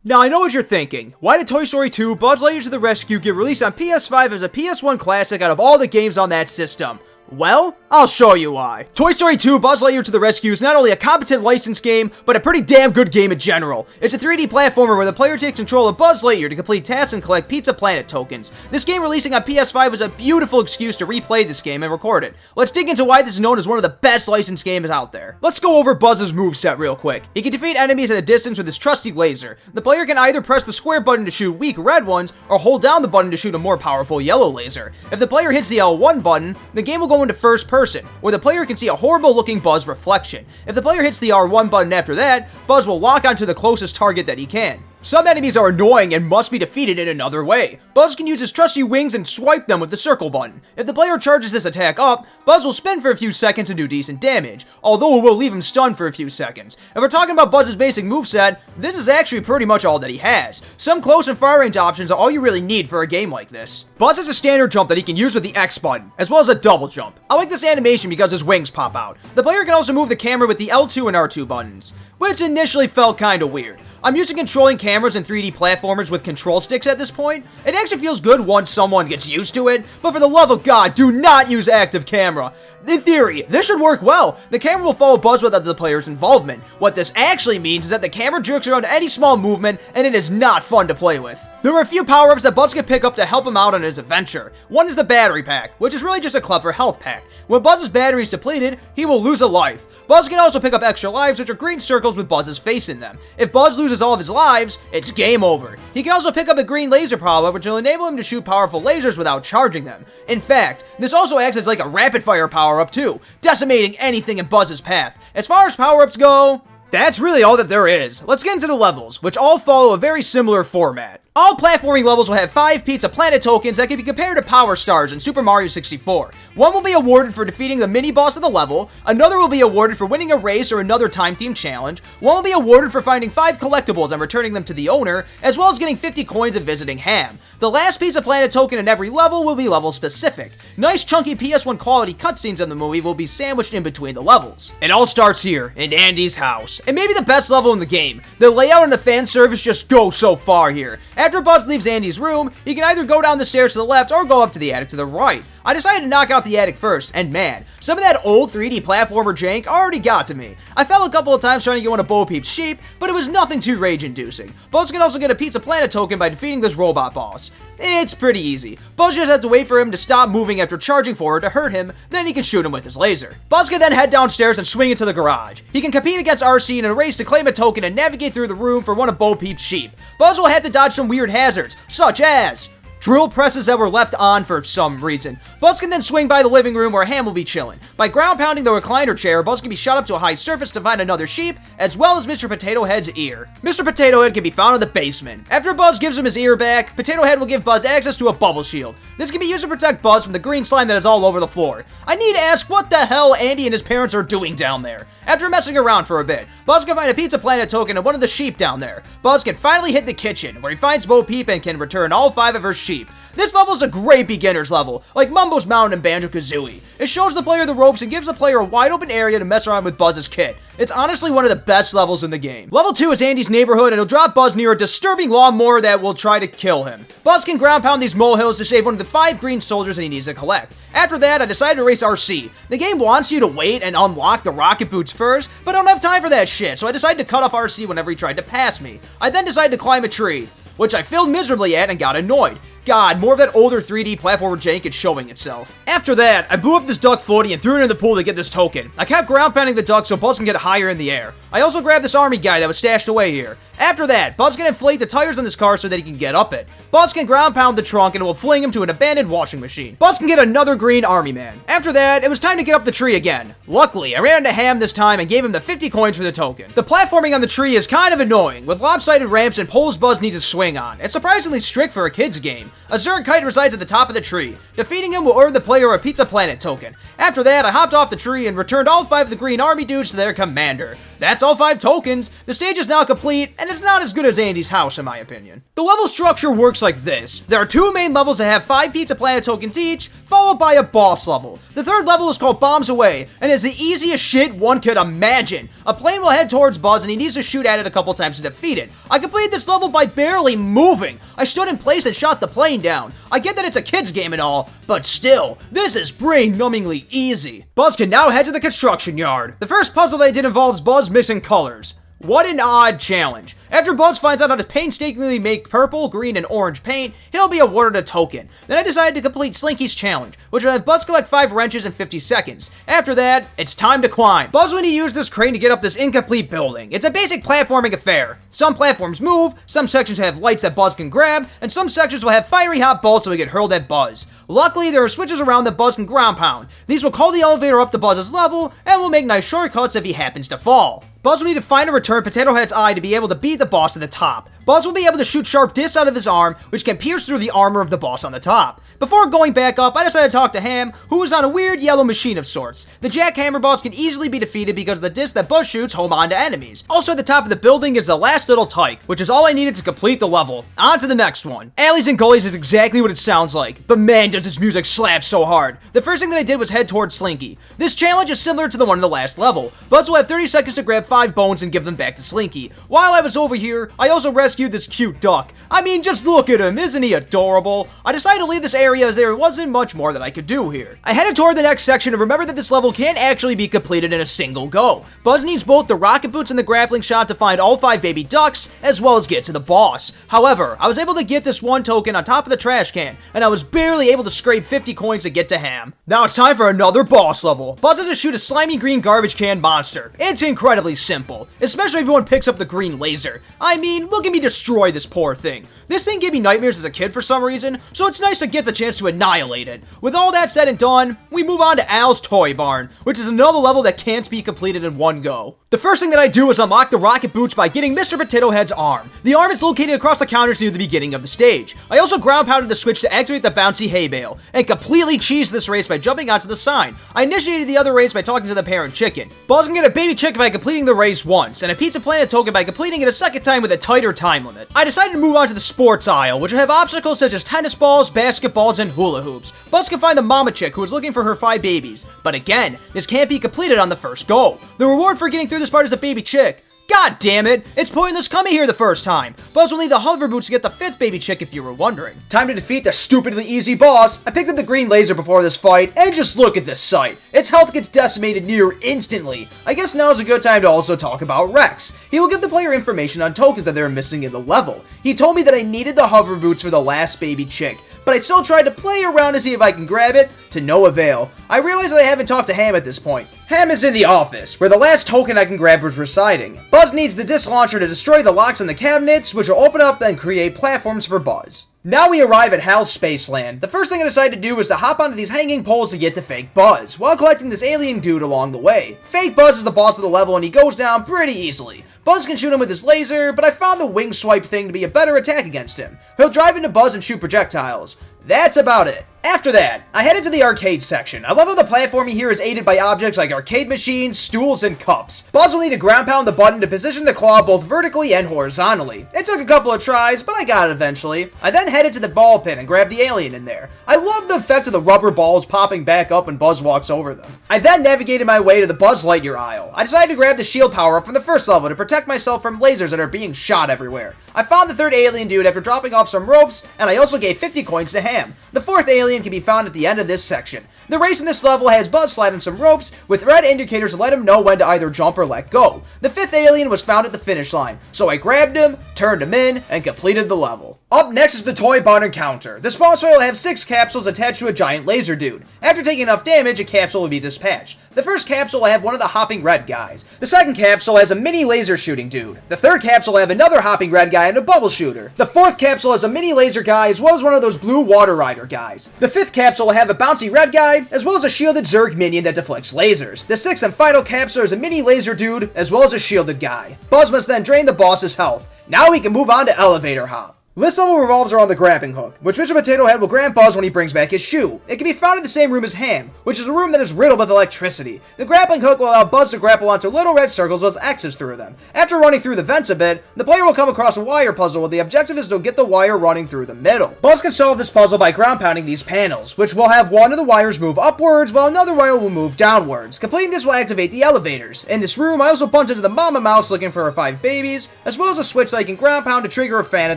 Now I know what you're thinking. Why did Toy Story 2 Buzz Lightyear to the Rescue get released on PS5 as a PS1 classic out of all the games on that system? Well, I'll show you why. Toy Story 2 Buzz Lightyear to the Rescue is not only a competent licensed game, but a pretty damn good game in general. It's a 3D platformer where the player takes control of Buzz Lightyear to complete tasks and collect Pizza Planet tokens. This game releasing on PS5 was a beautiful excuse to replay this game and record it. Let's dig into why this is known as one of the best licensed games out there. Let's go over Buzz's moveset real quick. He can defeat enemies at a distance with his trusty laser. The player can either press the square button to shoot weak red ones, or hold down the button to shoot a more powerful yellow laser. If the player hits the L1 button, the game will go into first person, where the player can see a horrible looking Buzz reflection. If the player hits the R1 button after that, Buzz will lock onto the closest target that he can. Some enemies are annoying and must be defeated in another way. Buzz can use his trusty wings and swipe them with the circle button. If the player charges this attack up, Buzz will spin for a few seconds and do decent damage, although it will leave him stunned for a few seconds. If we're talking about Buzz's basic moveset, this is actually pretty much all that he has. Some close and far range options are all you really need for a game like this. Buzz has a standard jump that he can use with the X button, as well as a double jump. I like this animation because his wings pop out. The player can also move the camera with the L2 and R2 buttons, which initially felt kinda weird. I'm used to controlling cameras in 3D platformers with control sticks at this point. It actually feels good once someone gets used to it, but for the love of God, do not use active camera. In theory, this should work well. The camera will follow Buzz without the player's involvement. What this actually means is that the camera jerks around any small movement, and it is not fun to play with. There are a few power-ups that Buzz can pick up to help him out on his adventure. One is the battery pack, which is really just a clever health pack. When Buzz's battery is depleted, he will lose a life. Buzz can also pick up extra lives, which are green circles with Buzz's face in them. If Buzz loses all of his lives, it's game over. He can also pick up a green laser power-up, which will enable him to shoot powerful lasers without charging them. In fact, this also acts as like a rapid-fire power-up too, decimating anything in Buzz's path. As far as power-ups go, that's really all that there is. Let's get into the levels, which all follow a very similar format. All platforming levels will have 5 Pizza Planet tokens that can be compared to Power Stars in Super Mario 64. One will be awarded for defeating the mini-boss of the level, another will be awarded for winning a race or another time-themed challenge, one will be awarded for finding 5 collectibles and returning them to the owner, as well as getting 50 coins and visiting Ham. The last Pizza Planet token in every level will be level-specific. Nice chunky PS1 quality cutscenes in the movie will be sandwiched in between the levels. It all starts here, in Andy's house, and maybe the best level in the game. The layout and the fan service just go so far here. After Buzz leaves Andy's room, he can either go down the stairs to the left or go up to the attic to the right. I decided to knock out the attic first, and man, some of that old 3D platformer jank already got to me. I fell a couple of times trying to get one of Bo Peep's sheep, but it was nothing too rage-inducing. Buzz can also get a Pizza Planet token by defeating this robot boss. It's pretty easy. Buzz just has to wait for him to stop moving after charging forward to hurt him, then he can shoot him with his laser. Buzz can then head downstairs and swing into the garage. He can compete against RC in a race to claim a token and navigate through the room for one of Bo Peep's sheep. Buzz will have to dodge some weird hazards, such as drill presses that were left on for some reason. Buzz can then swing by the living room where Ham will be chilling. By ground pounding the recliner chair, Buzz can be shot up to a high surface to find another sheep, as well as Mr. Potato Head's ear. Mr. Potato Head can be found in the basement. After Buzz gives him his ear back, Potato Head will give Buzz access to a bubble shield. This can be used to protect Buzz from the green slime that is all over the floor. I need to ask what the hell Andy and his parents are doing down there. After messing around for a bit, Buzz can find a Pizza Planet token and one of the sheep down there. Buzz can finally hit the kitchen, where he finds Bo Peep and can return all 5 of her sheep. This level is a great beginner's level, like Mumbo's Mountain and Banjo-Kazooie. It shows the player the ropes and gives the player a wide open area to mess around with Buzz's kit. It's honestly one of the best levels in the game. Level 2 is Andy's neighborhood, and it'll drop Buzz near a disturbing lawnmower that will try to kill him. Buzz can ground pound these molehills to save one of the 5 green soldiers that he needs to collect. After that, I decided to race RC. The game wants you to wait and unlock the rocket boots first, but I don't have time for that shit, so I decided to cut off RC whenever he tried to pass me. I then decided to climb a tree, which I failed miserably at and got annoyed. God, more of that older 3D platformer jank is showing itself. After that, I blew up this duck floaty and threw it in the pool to get this token. I kept ground pounding the duck so Buzz can get higher in the air. I also grabbed this army guy that was stashed away here. After that, Buzz can inflate the tires on this car so that he can get up it. Buzz can ground pound the trunk and it will fling him to an abandoned washing machine. Buzz can get another green army man. After that, it was time to get up the tree again. Luckily, I ran into Ham this time and gave him the 50 coins for the token. The platforming on the tree is kind of annoying, with lopsided ramps and poles Buzz needs to swing on. It's surprisingly strict for a kid's game. A Zerg kite resides at the top of the tree. Defeating him will earn the player a Pizza Planet token. After that, I hopped off the tree and returned all 5 of the green army dudes to their commander. That's all 5 tokens. The stage is now complete, and it's not as good as Andy's house in my opinion. The level structure works like this. There are 2 main levels that have 5 Pizza Planet tokens each, followed by a boss level. The 3rd level is called Bombs Away, and is the easiest shit one could imagine. A plane will head towards Buzz, and he needs to shoot at it a couple times to defeat it. I completed this level by barely moving. I stood in place and shot the plane down. I get that it's a kid's game and all, but still, this is brain-numbingly easy. Buzz can now head to the construction yard. The first puzzle they did involves Buzz mixing colors. What an odd challenge. After Buzz finds out how to painstakingly make purple, green, and orange paint, he'll be awarded a token. Then I decided to complete Slinky's challenge, which will have Buzz collect 5 wrenches in 50 seconds. After that, it's time to climb. Buzz will need to use this crane to get up this incomplete building. It's a basic platforming affair. Some platforms move, some sections have lights that Buzz can grab, and some sections will have fiery hot bolts that will get hurled at Buzz. Luckily, there are switches around that Buzz can ground pound. These will call the elevator up to Buzz's level, and will make nice shortcuts if he happens to fall. Buzz will need to find and return Potato Head's eye to be able to beat the boss at the top. Buzz will be able to shoot sharp discs out of his arm, which can pierce through the armor of the boss on the top. Before going back up, I decided to talk to Ham, who was on a weird yellow machine of sorts. The jackhammer boss can easily be defeated because of the disc that Buzz shoots home onto enemies. Also at the top of the building is the last little tyke, which is all I needed to complete the level. On to the next one. Alleys and Gullies is exactly what it sounds like, but man does this music slap so hard. The first thing that I did was head towards Slinky. This challenge is similar to the one in the last level. Buzz will have 30 seconds to grab 5 bones and give them back to Slinky. While I was over here, I also rescued this cute duck. I mean, just look at him, isn't he adorable? I decided to leave this area as there wasn't much more that I could do here. I headed toward the next section and remembered that this level can't actually be completed in a single go. Buzz needs both the rocket boots and the grappling shot to find all 5 baby ducks, as well as get to the boss. However, I was able to get this 1 token on top of the trash can, and I was barely able to scrape 50 coins to get to Ham. Now it's time for another boss level. Buzz has to shoot a slimy green garbage can monster. It's incredibly simple, especially if everyone picks up the green laser. I mean, look at me destroy this poor thing. This thing gave me nightmares as a kid for some reason, so it's nice to get the chance to annihilate it. With all that said and done, we move on to Al's Toy Barn, which is another level that can't be completed in one go. The first thing that I do is unlock the rocket boots by getting Mr. Potato Head's arm. The arm is located across the counters near the beginning of the stage. I also ground pounded the switch to activate the bouncy hay bale, and completely cheesed this race by jumping onto the sign. I initiated the other race by talking to the parent chicken. Buzz can get a baby chicken by completing the race once, and a Pizza Planet token by completing it a second time with a tighter time limit. I decided to move on to the sports aisle, which will have obstacles such as tennis balls, basketballs, and hula hoops. Buzz can find the mama chick who is looking for her 5 babies, but again, this can't be completed on the first go. The reward for getting through this part is a baby chick. God damn it! It's pointless coming here the first time. Buzz will need the hover boots to get the 5th baby chick if you were wondering. Time to defeat the stupidly easy boss. I picked up the green laser before this fight, and just look at this sight. Its health gets decimated near instantly. I guess now is a good time to also talk about Rex. He will give the player information on tokens that they're missing in the level. He told me that I needed the hover boots for the last baby chick, but I still tried to play around to see if I can grab it, to no avail. I realize that I haven't talked to Ham at this point. Ham is in the office, where the last token I can grab was residing. Buzz needs the disc launcher to destroy the locks in the cabinets, which will open up and create platforms for Buzz. Now we arrive at Hal's Spaceland. The first thing I decided to do was to hop onto these hanging poles to get to Fake Buzz, while collecting this alien dude along the way. Fake Buzz is the boss of the level and he goes down pretty easily. Buzz can shoot him with his laser, but I found the wing swipe thing to be a better attack against him. He'll drive into Buzz and shoot projectiles. That's about it. After that, I headed to the arcade section. I love how the platforming here is aided by objects like arcade machines, stools, and cups. Buzz will need to ground pound the button to position the claw both vertically and horizontally. It took a couple of tries, but I got it eventually. I then headed to the ball pit and grabbed the alien in there. I love the effect of the rubber balls popping back up when Buzz walks over them. I then navigated my way to the Buzz Lightyear aisle. I decided to grab the shield power-up from the first level to protect myself from lasers that are being shot everywhere. I found the 3rd alien dude after dropping off some ropes, and I also gave 50 coins to Ham. The 4th alien can be found at the end of this section. The race in this level has Buzz slide on some ropes with red indicators to let him know when to either jump or let go. The 5th alien was found at the finish line, so I grabbed him, turned him in, and completed the level. Up next is the Toy Barn encounter. This boss fight will have 6 capsules attached to a giant laser dude. After taking enough damage, a capsule will be dispatched. The first capsule will have one of the hopping red guys. The second capsule has a mini laser shooting dude. The third capsule will have another hopping red guy and a bubble shooter. The fourth capsule has a mini laser guy as well as one of those blue water rider guys. The fifth capsule will have a bouncy red guy as well as a shielded Zerg minion that deflects lasers. The sixth and final capsule is a mini laser dude as well as a shielded guy. Buzz must then drain the boss's health. Now we can move on to Elevator Hop. This level revolves around the grappling hook, which Mr. Potato Head will grant Buzz when he brings back his shoe. It can be found in the same room as Ham, which is a room that is riddled with electricity. The grappling hook will allow Buzz to grapple onto little red circles with X's through them. After running through the vents a bit, the player will come across a wire puzzle where the objective is to get the wire running through the middle. Buzz can solve this puzzle by ground pounding these panels, which will have one of the wires move upwards while another wire will move downwards. Completing this will activate the elevators. In this room, I also bumped into the Mama Mouse looking for her 5 babies, as well as a switch that I can ground pound to trigger a fan at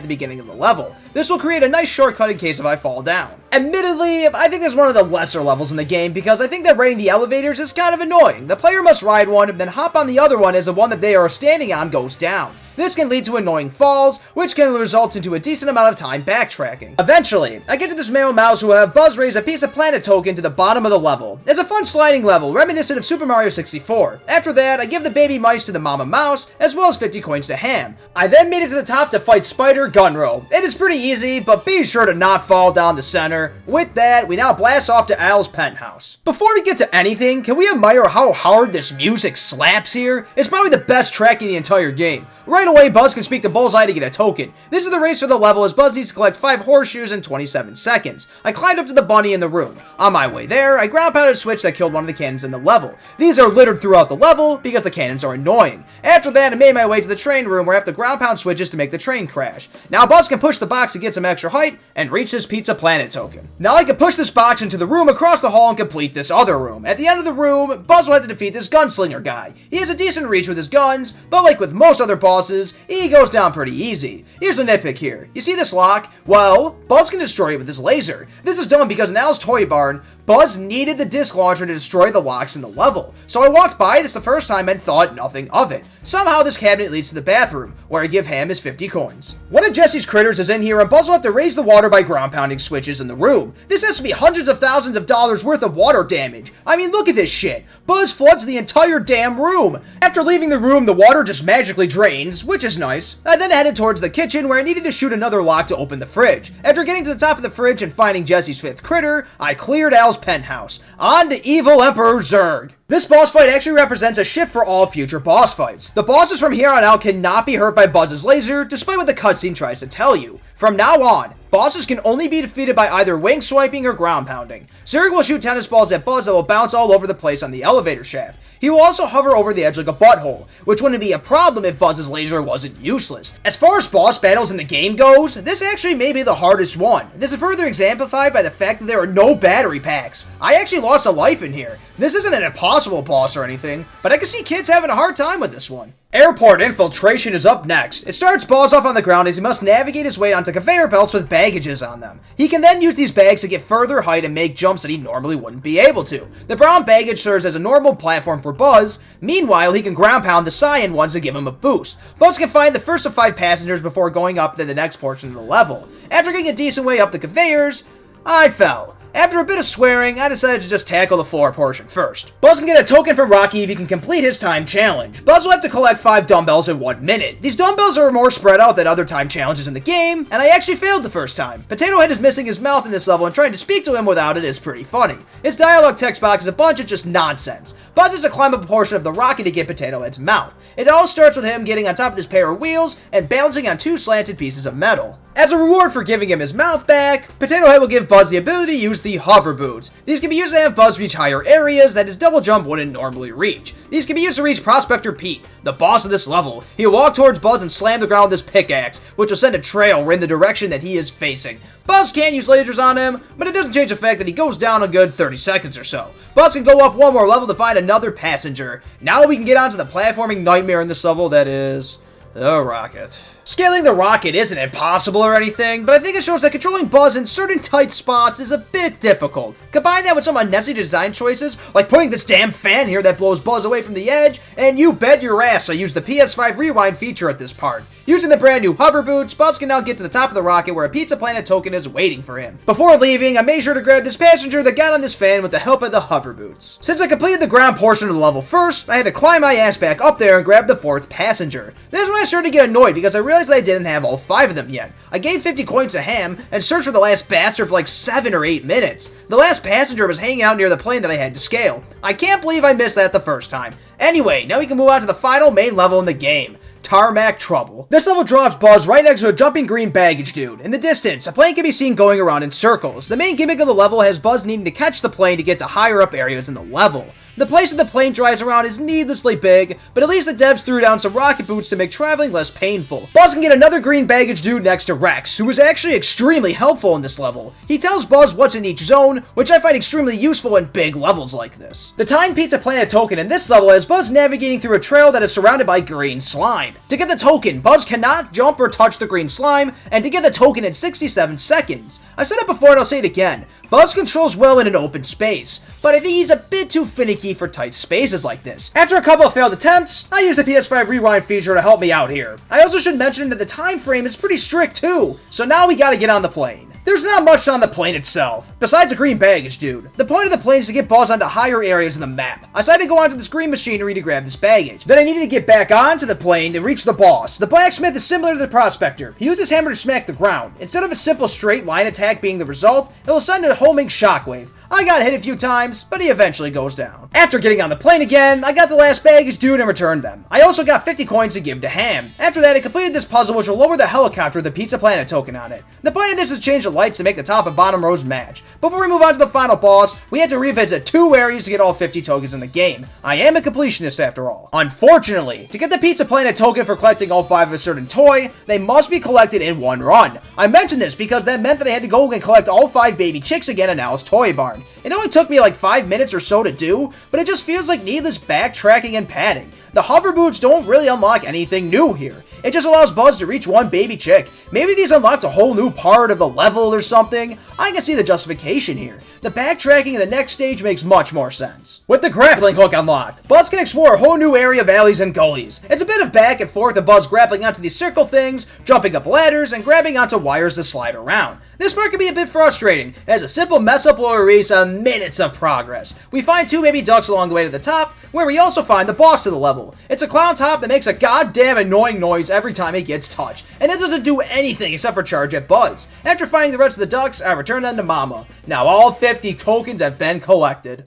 the beginning of the level. This will create a nice shortcut in case if I fall down. Admittedly, I think this is one of the lesser levels in the game because I think that raiding the elevators is kind of annoying. The player must ride one and then hop on the other one as the one that they are standing on goes down. This can lead to annoying falls, which can result into a decent amount of time backtracking. Eventually, I get to this male mouse who will have Buzz raise a piece of planet token to the bottom of the level. It's a fun sliding level, reminiscent of Super Mario 64. After that, I give the baby mice to the Mama Mouse, as well as 50 coins to Ham. I then made it to the top to fight Spider Gunro. It is pretty easy, but be sure to not fall down the center. With that, we now blast off to Al's penthouse. Before we get to anything, can we admire how hard this music slaps here? It's probably the best track in the entire game. Right away, Buzz can speak to Bullseye to get a token. This is the race for the level as Buzz needs to collect 5 horseshoes in 27 seconds. I climbed up to the bunny in the room. On my way there, I ground pounded a switch that killed one of the cannons in the level. These are littered throughout the level because the cannons are annoying. After that, I made my way to the train room where I have to ground pound switches to make the train crash. Now Buzz can push the box to get some extra height and reach this Pizza Planet token. Now I can push this box into the room across the hall and complete this other room. At the end of the room, Buzz will have to defeat this gunslinger guy. He has a decent reach with his guns, but like with most other bosses, he goes down pretty easy. Here's a nitpick here. You see this lock? Well, Buzz can destroy it with his laser. This is done because in Al's Toy Barn, Buzz needed the disc launcher to destroy the locks in the level. So I walked by this the first time and thought nothing of it. Somehow this cabinet leads to the bathroom, where I give Ham his 50 coins. One of Jesse's critters is in here and Buzz will have to raise the water by ground pounding switches in the room. This has to be hundreds of thousands of dollars worth of water damage. I mean, look at this shit. Buzz floods the entire damn room. After leaving the room, the water just magically drains, which is nice. I then headed towards the kitchen where I needed to shoot another lock to open the fridge. After getting to the top of the fridge and finding Jesse's 5th critter, I cleared Al's penthouse. On to evil Emperor Zerg. This boss fight actually represents a shift for all future boss fights. The bosses from here on out cannot be hurt by Buzz's laser, despite what the cutscene tries to tell you. From now on, bosses can only be defeated by either wing swiping or ground pounding. Zerg will shoot tennis balls at Buzz that will bounce all over the place on the elevator shaft. He will also hover over the edge like a butthole, which wouldn't be a problem if Buzz's laser wasn't useless. As far as boss battles in the game goes, this actually may be the hardest one. This is further exemplified by the fact that there are no battery packs. I actually lost a life in here. This isn't an impossible boss or anything, but I can see kids having a hard time with this one. Airport Infiltration is up next. It starts Buzz off on the ground as he must navigate his way onto conveyor belts with baggages on them. He can then use these bags to get further height and make jumps that he normally wouldn't be able to. The brown baggage serves as a normal platform for Buzz. Meanwhile, he can ground pound the cyan ones to give him a boost. Buzz can find the first of 5 passengers before going up to the next portion of the level. After getting a decent way up the conveyors, I fell. After a bit of swearing, I decided to just tackle the floor portion first. Buzz can get a token from Rocky if he can complete his time challenge. Buzz will have to collect 5 dumbbells in 1 minute. These dumbbells are more spread out than other time challenges in the game, and I actually failed the first time. Potato Head is missing his mouth in this level, and trying to speak to him without it is pretty funny. His dialogue text box is a bunch of just nonsense. Buzz has to climb up a portion of the rocket to get Potato Head's mouth. It all starts with him getting on top of this pair of wheels and balancing on 2 slanted pieces of metal. As a reward for giving him his mouth back, Potato Head will give Buzz the ability to use the hover boots. These can be used to have Buzz reach higher areas that his double jump wouldn't normally reach. These can be used to reach Prospector Pete, the boss of this level. He'll walk towards Buzz and slam the ground with his pickaxe, which will send a trail in the direction that he is facing. Buzz can use lasers on him, but it doesn't change the fact that he goes down a good 30 seconds or so. Buzz can go up 1 more level to find another passenger. Now we can get onto the platforming nightmare in this level that is the rocket. Scaling the rocket isn't impossible or anything, but I think it shows that controlling Buzz in certain tight spots is a bit difficult. Combine that with some unnecessary design choices, like putting this damn fan here that blows Buzz away from the edge, and you bet your ass I used the PS5 rewind feature at this part. Using the brand new hover boots, Buzz can now get to the top of the rocket where a Pizza Planet token is waiting for him. Before leaving, I made sure to grab this passenger that got on this fan with the help of the hover boots. Since I completed the ground portion of the level first, I had to climb my ass back up there and grab the 4th passenger. This is when I started to get annoyed because I realized I didn't have all 5 of them yet. I gave 50 coins to Ham and searched for the last bastard for like 7 or 8 minutes. The last passenger was hanging out near the plane that I had to scale. I can't believe I missed that the first time. Anyway, now we can move on to the final main level in the game. Tarmac Trouble. This level drops Buzz right next to a jumping green baggage dude. In the distance, a plane can be seen going around in circles. The main gimmick of the level has Buzz needing to catch the plane to get to higher up areas in the level. The place that the plane drives around is needlessly big, but at least the devs threw down some rocket boots to make traveling less painful. Buzz can get another green baggage dude next to Rex, who is actually extremely helpful in this level. He tells Buzz what's in each zone, which I find extremely useful in big levels like this. The Time Pizza Planet token in this level has Buzz navigating through a trail that is surrounded by green slime. To get the token, Buzz cannot jump or touch the green slime, and to get the token in 67 seconds. I've said it before and I'll say it again. Buzz controls well in an open space, but I think he's a bit too finicky for tight spaces like this. After a couple of failed attempts, I used the PS5 rewind feature to help me out here. I also should mention that the time frame is pretty strict too, so now we gotta get on the plane. There's not much on the plane itself, besides a green baggage dude. The point of the plane is to get Buzz onto higher areas of the map. I decided to go onto this green machinery to grab this baggage. Then I needed to get back onto the plane to reach the boss. The blacksmith is similar to the prospector. He uses hammer to smack the ground. Instead of a simple straight line attack being the result, it will send a homing shockwave. I got hit a few times, but he eventually goes down. After getting on the plane again, I got the last baggage dude and returned them. I also got 50 coins to give to Ham. After that, I completed this puzzle which will lower the helicopter with the Pizza Planet token on it. The point of this is to change the lights to make the top and bottom rows match. Before we move on to the final boss, we had to revisit 2 areas to get all 50 tokens in the game. I am a completionist after all. Unfortunately, to get the Pizza Planet token for collecting all 5 of a certain toy, they must be collected in one run. I mentioned this because that meant that I had to go and collect all 5 baby chicks again in Al's Toy Barn. It only took me like 5 minutes or so to do, but it just feels like needless backtracking and padding. The hover boots don't really unlock anything new here. It just allows Buzz to reach one baby chick. Maybe these unlocked a whole new part of the level or something. I can see the justification here. The backtracking in the next stage makes much more sense. With the grappling hook unlocked, Buzz can explore a whole new area of alleys and gullies. It's a bit of back and forth of Buzz grappling onto these circle things, jumping up ladders, and grabbing onto wires to slide around. This part can be a bit frustrating, as a simple mess up will erase minutes of progress. We find 2 baby ducks along the way to the top, where we also find the boss of the level. It's a clown top that makes a goddamn annoying noise every time it gets touched, and it doesn't do anything except for charge at Buzz. After finding the rest of the ducks, I return them to Mama. Now all 50 tokens have been collected.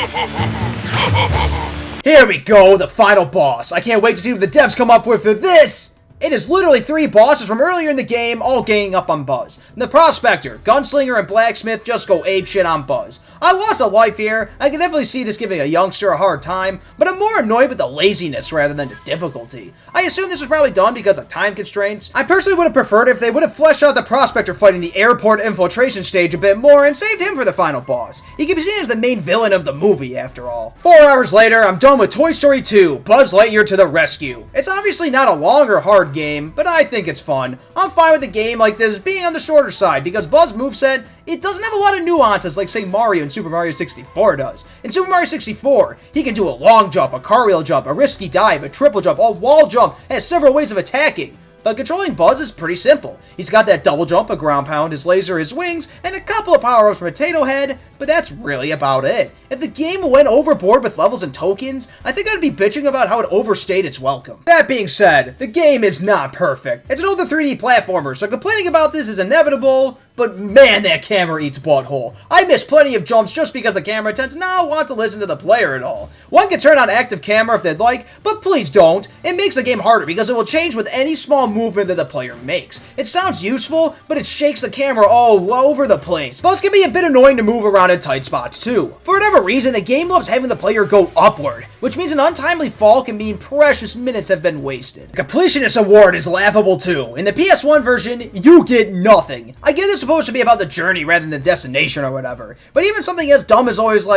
Here we go, the final boss. I can't wait to see what the devs come up with for this! It is literally 3 bosses from earlier in the game, all ganging up on Buzz. The Prospector, Gunslinger, and Blacksmith just go apeshit on Buzz. I lost a life here. I can definitely see this giving a youngster a hard time, but I'm more annoyed with the laziness rather than the difficulty. I assume this was probably done because of time constraints. I personally would have preferred if they would have fleshed out the Prospector fighting the airport infiltration stage a bit more and saved him for the final boss. He can be seen as the main villain of the movie, after all. 4 hours later, I'm done with Toy Story 2, Buzz Lightyear to the Rescue. It's obviously not a long or hard game, but I think it's fun. I'm fine with a game like this being on the shorter side because Buzz moveset, it doesn't have a lot of nuances like, say, Mario in Super Mario 64 does. In Super Mario 64, he can do a long jump, a cartwheel jump, a risky dive, a triple jump, a wall jump, and has several ways of attacking. But controlling Buzz is pretty simple. He's got that double jump, a ground pound, his laser, his wings, and a couple of power-ups from Potato Head, but that's really about it. If the game went overboard with levels and tokens, I think I'd be bitching about how it overstayed its welcome. That being said, the game is not perfect. It's an older 3D platformer, so complaining about this is inevitable, but man, that camera eats butthole. I miss plenty of jumps just because the camera tends not to want to listen to the player at all. One can turn on active camera if they'd like, but please don't. It makes the game harder because it will change with any small movement that the player makes. It sounds useful, but it shakes the camera all over the place. Buzz can be a bit annoying to move around in tight spots too. For whatever reason, the game loves having the player go upward, which means an untimely fall can mean precious minutes have been wasted. The Completionist award is laughable too. In the PS1 version, you get nothing. I get it's supposed to be about the journey rather than the destination or whatever, but even something as dumb as always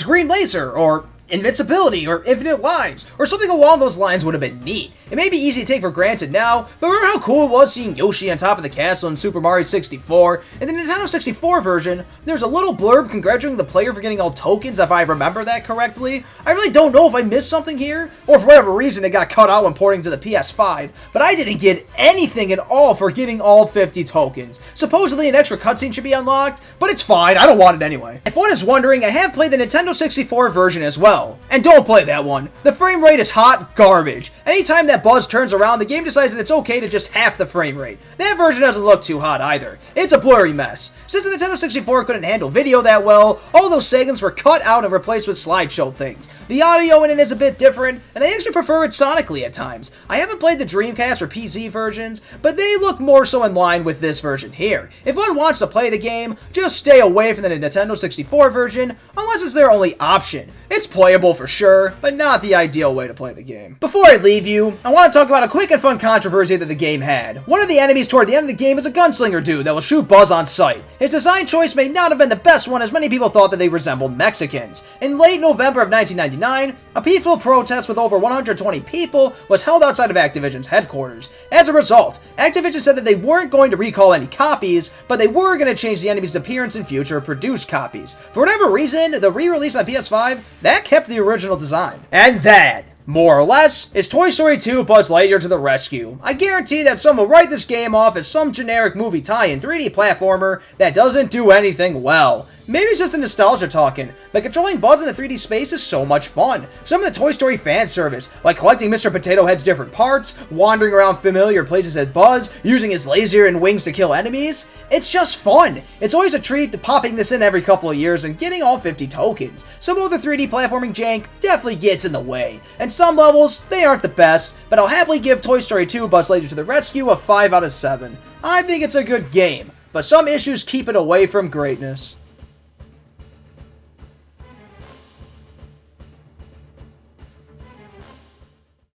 green laser, or invincibility, or infinite lives, or something along those lines would have been neat. It may be easy to take for granted now, but remember how cool it was seeing Yoshi on top of the castle in Super Mario 64? In the Nintendo 64 version, there's a little blurb congratulating the player for getting all tokens, if I remember that correctly. I really don't know if I missed something here, or for whatever reason it got cut out when porting to the PS5, but I didn't get anything at all for getting all 50 tokens. Supposedly an extra cutscene should be unlocked, but it's fine, I don't want it anyway. If one is wondering, I have played the Nintendo 64 version as well. well. And don't play that one. The frame rate is hot garbage. Anytime that Buzz turns around, the game decides that it's okay to just half the frame rate. That version doesn't look too hot either. It's a blurry mess. Since the Nintendo 64 couldn't handle video that well, all those segments were cut out and replaced with slideshow things. The audio in it is a bit different, and I actually prefer it sonically at times. I haven't played the Dreamcast or PC versions, but they look more so in line with this version here. If one wants to play the game, just stay away from the Nintendo 64 version, unless it's their only option. It's playable for sure, but not the ideal way to play the game. Before I leave you, I want to talk about a quick and fun controversy that the game had. One of the enemies toward the end of the game is a gunslinger dude that will shoot Buzz on sight. His design choice may not have been the best one, as many people thought that they resembled Mexicans. In late November of 1999, a peaceful protest with over 120 people was held outside of Activision's headquarters. As a result, Activision said that they weren't going to recall any copies, but they were going to change the enemy's appearance in future produced copies. For whatever reason, the re-release on PS5, that kept the original design. And that, more or less, is Toy Story 2 Buzz Lightyear to the Rescue. I guarantee that some will write this game off as some generic movie tie-in 3D platformer that doesn't do anything well. Maybe it's just the nostalgia talking, but controlling Buzz in the 3D space is so much fun. Some of the Toy Story fan service, like collecting Mr. Potato Head's different parts, wandering around familiar places as Buzz, using his laser and wings to kill enemies, it's just fun. It's always a treat popping this in every couple of years and getting all 50 tokens. Some of the 3D platforming jank definitely gets in the way, and some levels, they aren't the best, but I'll happily give Toy Story 2 Buzz Lightyear to the Rescue a 5 out of 7. I think it's a good game, but some issues keep it away from greatness.